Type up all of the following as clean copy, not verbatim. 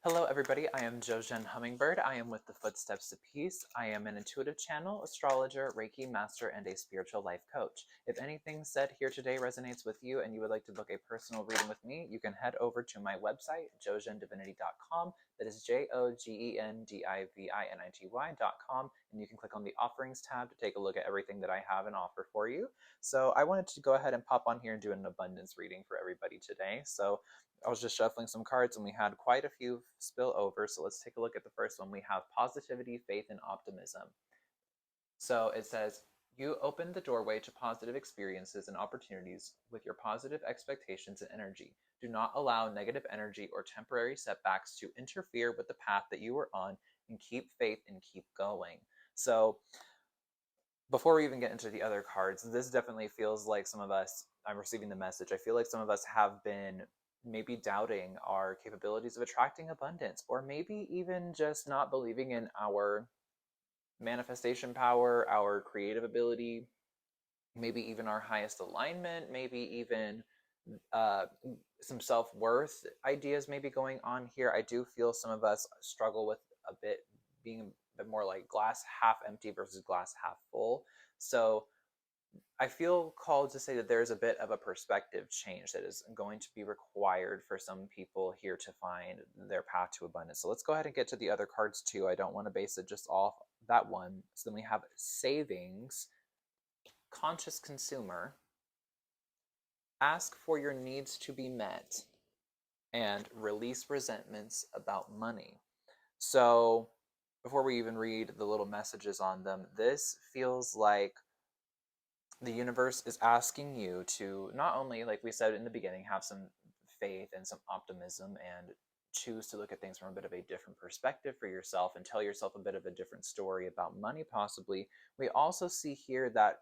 Hello everybody, I am Jogén Hummingbird. I am with the Footsteps to Peace. I am an intuitive channel, astrologer, Reiki master, and a spiritual life coach. If anything said here today resonates with you and you would like to book a personal reading with me, you can head over to my website, jogendivinity.com. That is JOGENDIVINITY.com, and you can click on the offerings tab to take a look at everything that I have and offer for you. So I wanted to go ahead and pop on here and do an abundance reading for everybody today. So I was just shuffling some cards and we had quite a few spill over. So let's take a look at the first one. We have positivity, faith, and optimism. So it says, you open the doorway to positive experiences and opportunities with your positive expectations and energy. Do not allow negative energy or temporary setbacks to interfere with the path that you are on, and keep faith and keep going. So before we even get into the other cards, this definitely feels like some of us, I'm receiving the message, I feel like some of us have been maybe doubting our capabilities of attracting abundance, or maybe even just not believing in our manifestation power, our creative ability, maybe even our highest alignment, maybe even some self-worth ideas maybe going on here. I do feel some of us struggle with a bit being a bit more like glass half empty versus glass half full. So I feel called to say that there's a bit of a perspective change that is going to be required for some people here to find their path to abundance. So let's go ahead and get to the other cards too. I don't want to base it just off that one. So then we have savings, conscious consumer, ask for your needs to be met, and release resentments about money. So before we even read the little messages on them, this feels like the universe is asking you to not only, like we said in the beginning, have some faith and some optimism and choose to look at things from a bit of a different perspective for yourself and tell yourself a bit of a different story about money possibly. We also see here that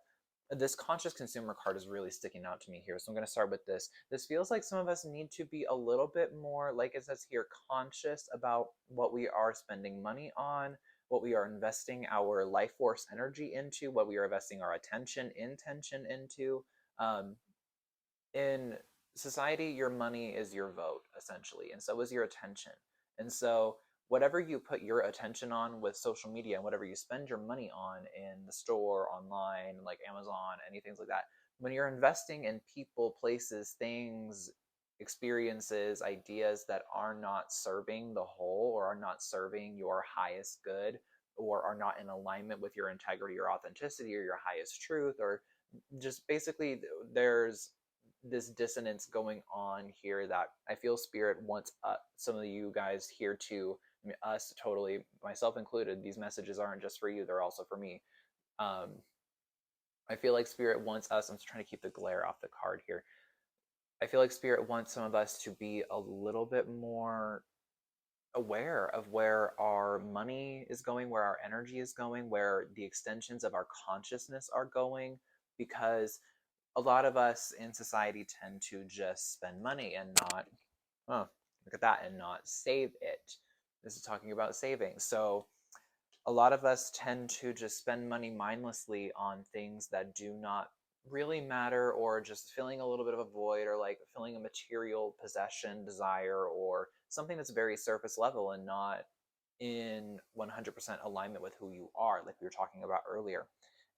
this conscious consumer card is really sticking out to me here. So I'm going to start with this. This feels like some of us need to be a little bit more, like it says here, conscious about what we are spending money on, what we are investing our life force energy into, what we are investing our intention into. In society, your money is your vote, essentially, and so is your attention. And so whatever you put your attention on with social media and whatever you spend your money on in the store, online, like Amazon, anything like that, when you're investing in people, places, things, experiences, ideas that are not serving the whole or are not serving your highest good or are not in alignment with your integrity or authenticity or your highest truth, or just basically there's this dissonance going on here that I feel spirit wants some of you guys here to, I mean, us totally, myself included. These messages aren't just for you, they're also for me. I feel like spirit wants us, I'm just trying to keep the glare off the card here. I feel like spirit wants some of us to be a little bit more aware of where our money is going, where our energy is going, where the extensions of our consciousness are going, because a lot of us in society tend to just spend money and not, oh, look at that, and not save it. This is talking about saving. So a lot of us tend to just spend money mindlessly on things that do not really matter, or just filling a little bit of a void, or like filling a material possession desire, or something that's very surface level and not in 100% alignment with who you are, like we were talking about earlier.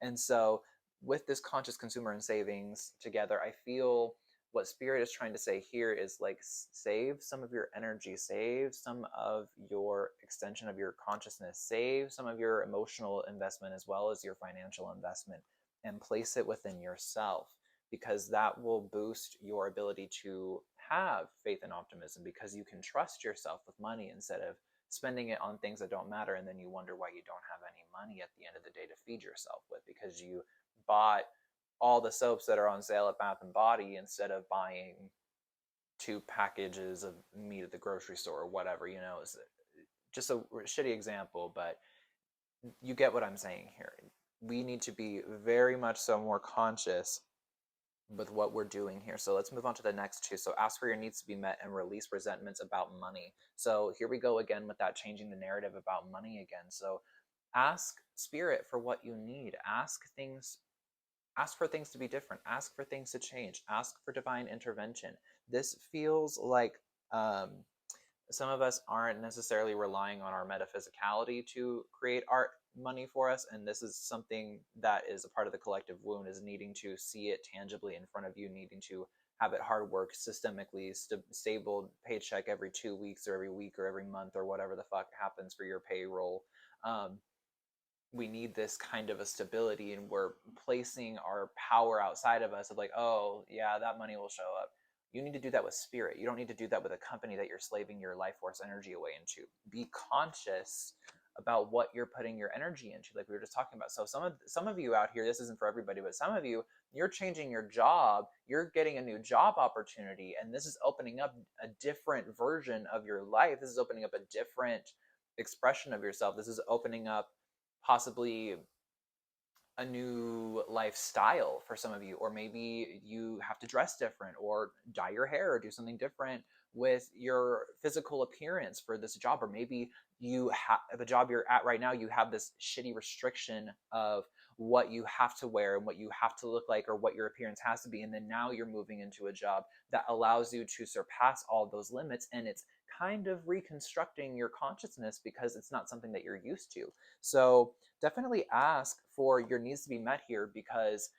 And so with this conscious consumer and savings together, I feel what spirit is trying to say here is like, save some of your energy, save some of your extension of your consciousness, save some of your emotional investment as well as your financial investment, and place it within yourself, because that will boost your ability to have faith and optimism, because you can trust yourself with money instead of spending it on things that don't matter, and then you wonder why you don't have any money at the end of the day to feed yourself with, because you bought all the soaps that are on sale at Bath and Body instead of buying 2 packages of meat at the grocery store or whatever. You know, it's just a shitty example, but you get what I'm saying here. We need to be very much so more conscious with what we're doing here. So let's move on to the next two. So ask for your needs to be met and release resentments about money. So here we go again with that, changing the narrative about money again. So ask spirit for what you need. Ask for things to be different. Ask for things to change. Ask for divine intervention. This feels like some of us aren't necessarily relying on our metaphysicality to create art money for us, and this is something that is a part of the collective wound, is needing to see it tangibly in front of you, needing to have it hard work systemically stable paycheck every 2 weeks or every week or every month or whatever the fuck happens for your payroll. um, we need this kind of a stability, and we're placing our power outside of us of like, oh yeah, that money will show up. You need to do that with spirit. You don't need to do that with a company that you're slaving your life force energy away into. Be conscious about what you're putting your energy into, like we were just talking about. So some of you out here, this isn't for everybody, but some of you, you're changing your job, you're getting a new job opportunity, and this is opening up a different version of your life. This is opening up a different expression of yourself. This is opening up possibly a new lifestyle for some of you, or maybe you have to dress different or dye your hair or do something different with your physical appearance for this job. Or maybe you have the job you're at right now, you have this shitty restriction of what you have to wear and what you have to look like or what your appearance has to be, and then now you're moving into a job that allows you to surpass all those limits, and it's kind of reconstructing your consciousness because it's not something that you're used to. So definitely ask for your needs to be met here, because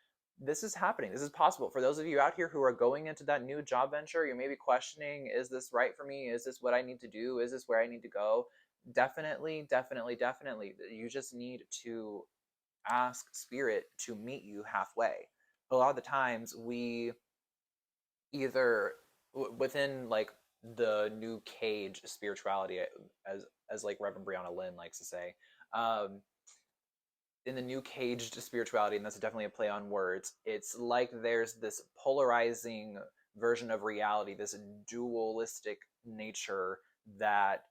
this is happening. This is possible. For those of you out here who are going into that new job venture, you're maybe questioning, is this right for me? Is this what I need to do? Is this where I need to go? Definitely, definitely, definitely. You just need to ask spirit to meet you halfway. A lot of the times we either within like the new cage spirituality, as like Reverend Brianna Lynn likes to say, um, in the new caged spirituality, and that's definitely a play on words, it's like there's this polarizing version of reality, this dualistic nature that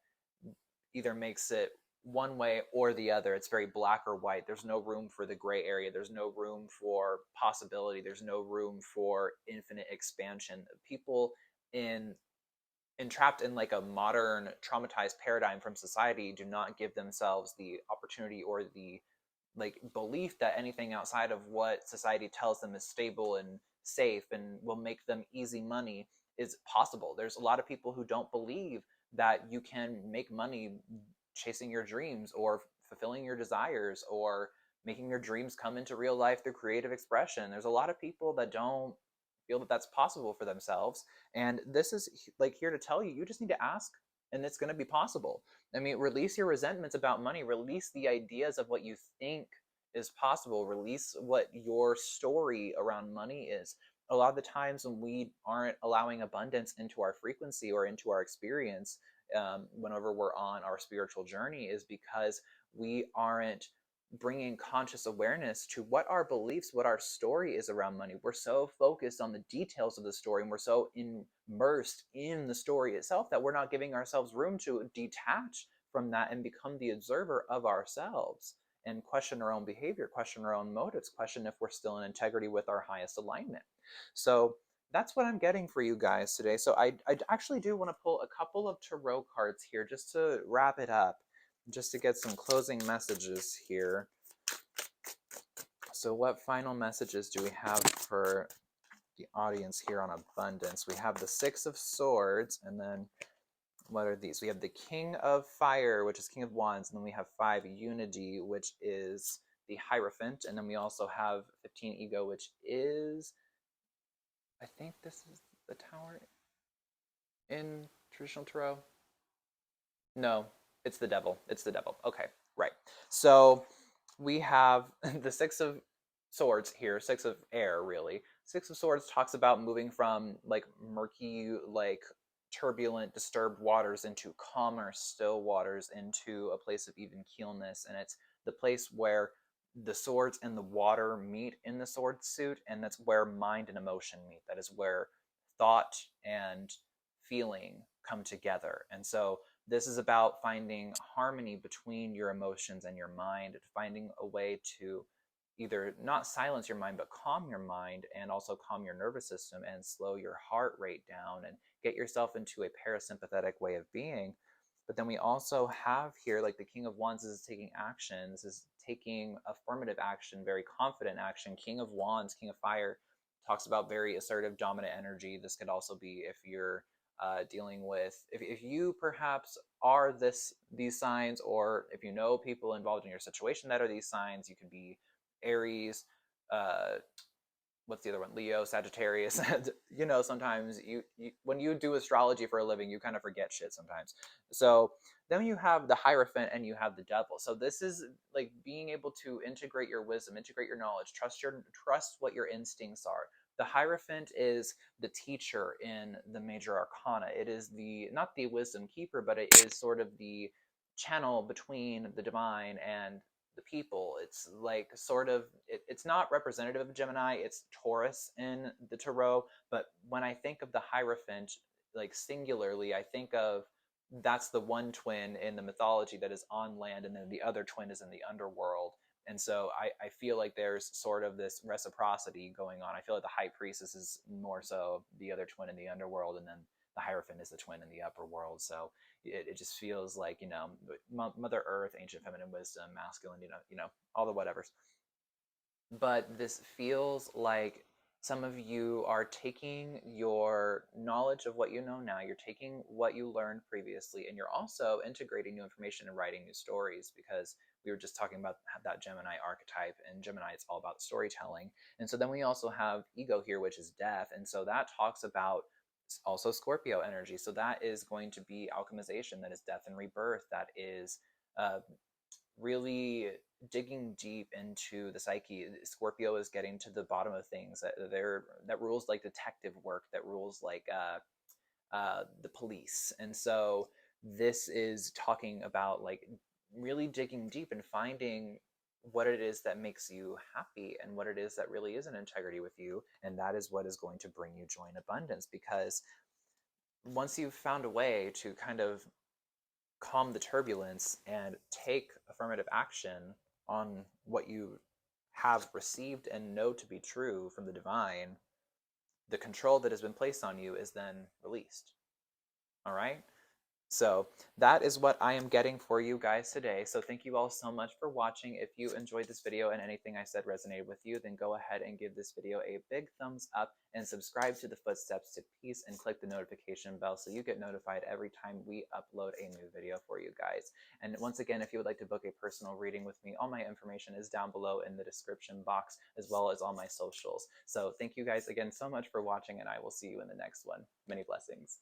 either makes it one way or the other. It's very black or white. There's no room for the gray area. There's no room for possibility. There's no room for infinite expansion. People in entrapped in like a modern traumatized paradigm from society do not give themselves the opportunity or the like belief that anything outside of what society tells them is stable and safe and will make them easy money is possible. There's a lot of people who don't believe that you can make money chasing your dreams or fulfilling your desires or making your dreams come into real life through creative expression. There's a lot of people that don't feel that that's possible for themselves, and this is like here to tell you, you just need to ask, and it's going to be possible. I mean, release your resentments about money, release the ideas of what you think is possible, release what your story around money is. A lot of the times when we aren't allowing abundance into our frequency or into our experience, whenever we're on our spiritual journey, is because we aren't bringing conscious awareness to what our beliefs, what our story is around money. We're so focused on the details of the story, and we're so immersed in the story itself that we're not giving ourselves room to detach from that and become the observer of ourselves and question our own behavior, question our own motives, question if we're still in integrity with our highest alignment. So that's what I'm getting for you guys today. So I actually do want to pull a couple of tarot cards here just to wrap it up, just to get some closing messages here. So what final messages do we have for the audience here on abundance? We have the Six of Swords, and then what are these? We have the King of Fire, which is King of Wands, and then we have 5 Unity, which is the Hierophant, and then we also have 15 Ego, which is, I think this is the Tower in traditional tarot. No, it's the Devil. It's the Devil. Okay, right. So we have the Six of Swords here, Six of Air, really. Six of Swords talks about moving from like murky, like turbulent, disturbed waters into calmer, still waters, into a place of even keelness. And it's the place where the swords and the water meet in the sword suit, and that's where mind and emotion meet. That is where thought and feeling come together. And so this is about finding harmony between your emotions and your mind, finding a way to either not silence your mind, but calm your mind and also calm your nervous system and slow your heart rate down and get yourself into a parasympathetic way of being. But then we also have here, like the King of Wands is taking action. This is taking affirmative action, very confident action. King of Wands, King of Fire, talks about very assertive, dominant energy. This could also be if you're dealing with, if you perhaps are these signs, or if you know people involved in your situation that are these signs. You could be Aries, uh, what's the other one? Leo, Sagittarius. You know, sometimes you when you do astrology for a living, you kind of forget shit sometimes. So then you have the Hierophant and you have the Devil. So this is like being able to integrate your wisdom, integrate your knowledge, trust what your instincts are. The Hierophant is the teacher in the major arcana. It is the not the wisdom keeper, but it is sort of the channel between the divine and the people. It's like sort of it's not representative of Gemini. It's Taurus in the tarot. But when I think of the Hierophant, like singularly, I think of that's the one twin in the mythology that is on land, and then the other twin is in the underworld. And so I feel like there's sort of this reciprocity going on. I feel like the high priestess is more so the other twin in the underworld, and then the Hierophant is the twin in the upper world. So it just feels like, you know, Mother Earth, ancient feminine wisdom, masculine, all the whatevers. But this feels like some of you are taking your knowledge of what you know now, you're taking what you learned previously, and you're also integrating new information and writing new stories, because we were just talking about that Gemini archetype, and Gemini, it's all about storytelling. And so then we also have ego here, which is death. And so that talks about also Scorpio energy. So that is going to be alchemization, that is death and rebirth, that is uh, really digging deep into the psyche. Scorpio is getting to the bottom of things that rules like detective work, that rules like the police. And so this is talking about like really digging deep and finding what it is that makes you happy and what it is that really is in integrity with you. And that is what is going to bring you joy and abundance, because once you've found a way to kind of calm the turbulence and take affirmative action on what you have received and know to be true from the divine, the control that has been placed on you is then released. All right? So that is what I am getting for you guys today. So thank you all so much for watching. If you enjoyed this video and anything I said resonated with you, then go ahead and give this video a big thumbs up and subscribe to the Footsteps to Peace and click the notification bell so you get notified every time we upload a new video for you guys. And once again, if you would like to book a personal reading with me, all my information is down below in the description box, as well as all my socials. So thank you guys again so much for watching, and I will see you in the next one. Many blessings.